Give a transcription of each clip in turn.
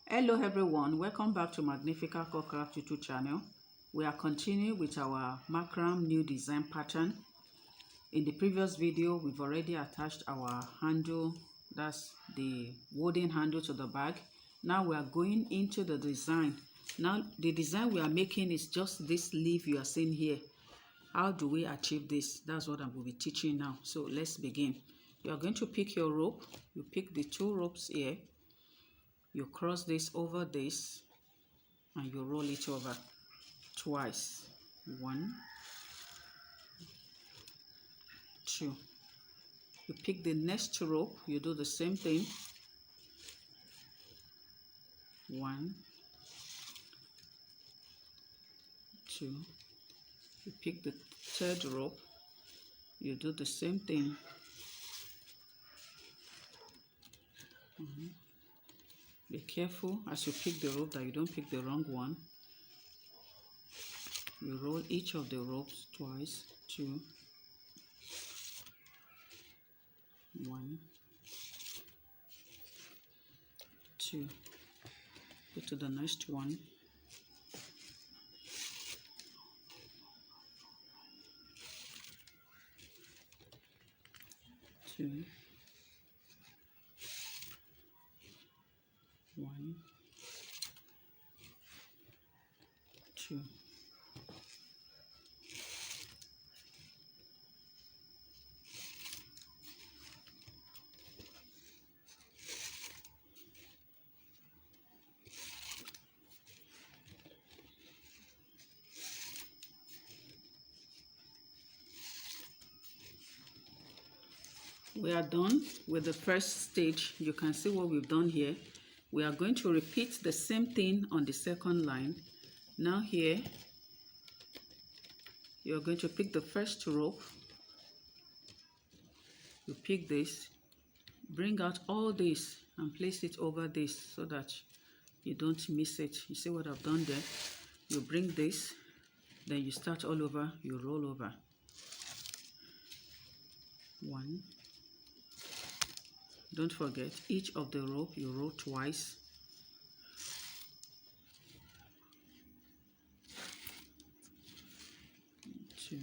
Hello everyone, welcome back to Magnifical Craft YouTube channel. We are continuing with our macrame new design pattern. In the previous video, we've already attached our handle, that's the wooden handle, to the bag. Now we are going into the design. Now the design we are making is just this leaf you are seeing here. How do we achieve this? That's what I will be teaching now. So let's begin. You are going to pick your rope. You pick the two ropes here. You cross this over this and you roll it over twice. 1, 2. You pick the next rope, you do the same thing. 1, 2. You pick the third rope, you do the same thing. Be careful as you pick the rope that you don't pick the wrong one. You roll each of the ropes twice. 2, 1, 2. Go to the next one. 2, 1, 2. We are done with the first stage. You can see what we've done here. We are going to repeat the same thing on the second line. Now here, you're going to pick the first rope. You pick this, bring out all this and place it over this so that you don't miss it. You see what I've done there? You bring this, then you start all over, you roll over. 1. Don't forget, each of the rope you roll twice. 2,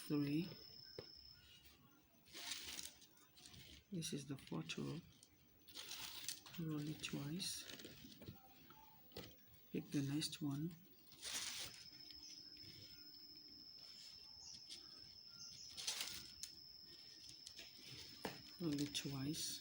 3. This is the fourth rope. Roll it twice. Pick the next one. Roll it twice.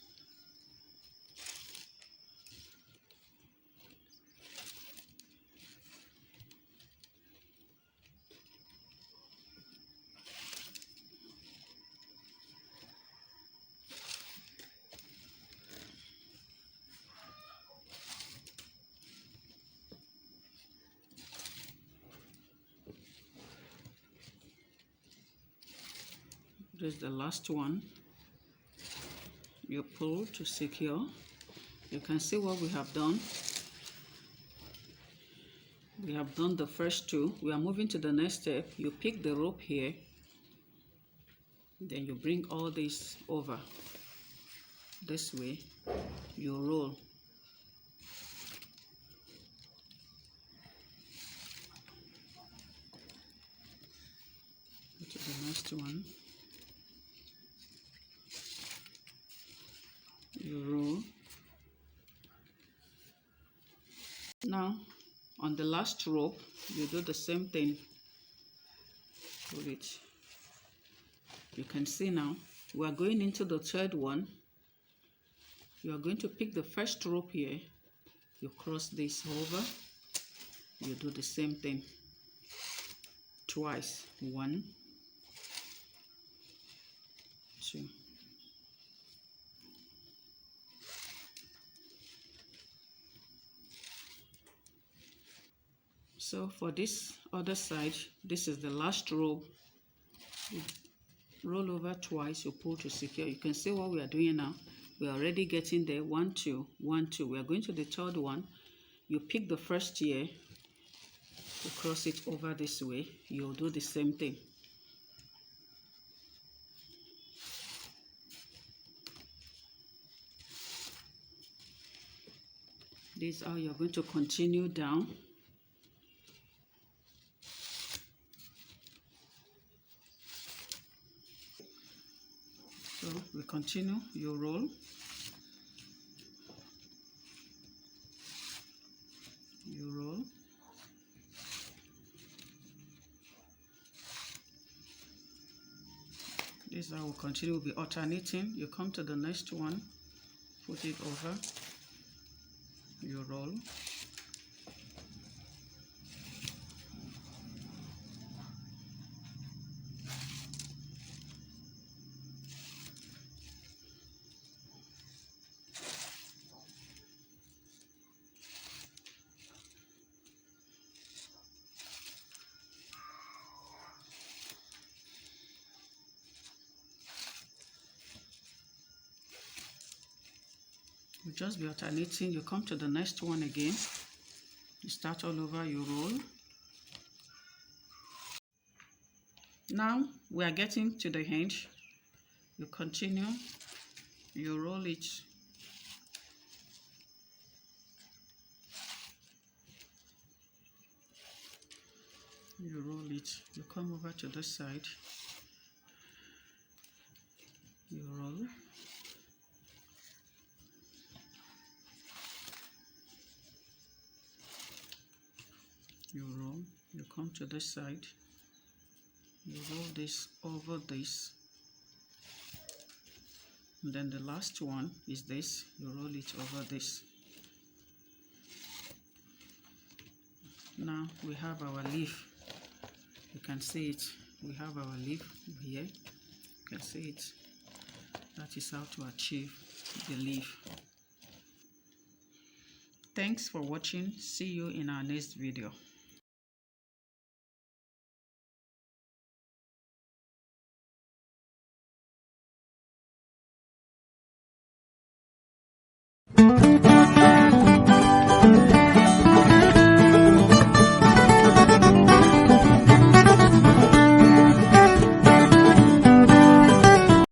This is the last one. You pull to secure. You can see what we have done. We have done the first two. We are moving to the next step. You pick the rope here, then you bring all this over this way. You roll. Go to the next one. You roll. Now on the last rope you do the same thing. Pull it. You can see now we are going into the third one. You are going to pick the first rope here, you cross this over, you do the same thing twice. 1, 2. So for this other side, this is the last rope. You roll over twice, you pull to secure. You can see what we are doing now. We are already getting there. 1, 2, 1, 2. We are going to the third one. You pick the first here, you cross it over this way. You'll do the same thing. This is how you're going to continue down. So we continue, you roll. You roll. This is how we'll continue. We'll be alternating. You come to the next one, put it over, you roll. You just be alternating. You come to the next one again. You start all over, you roll. Now we are getting to the end. You continue, you roll it. You roll it. You come over to this side. You roll. You roll. You come to this side. You roll this over this. And then the last one is this. You roll it over this. Now we have our leaf. You can see it. We have our leaf here. You can see it. That is how to achieve the leaf. Thanks for watching. See you in our next video.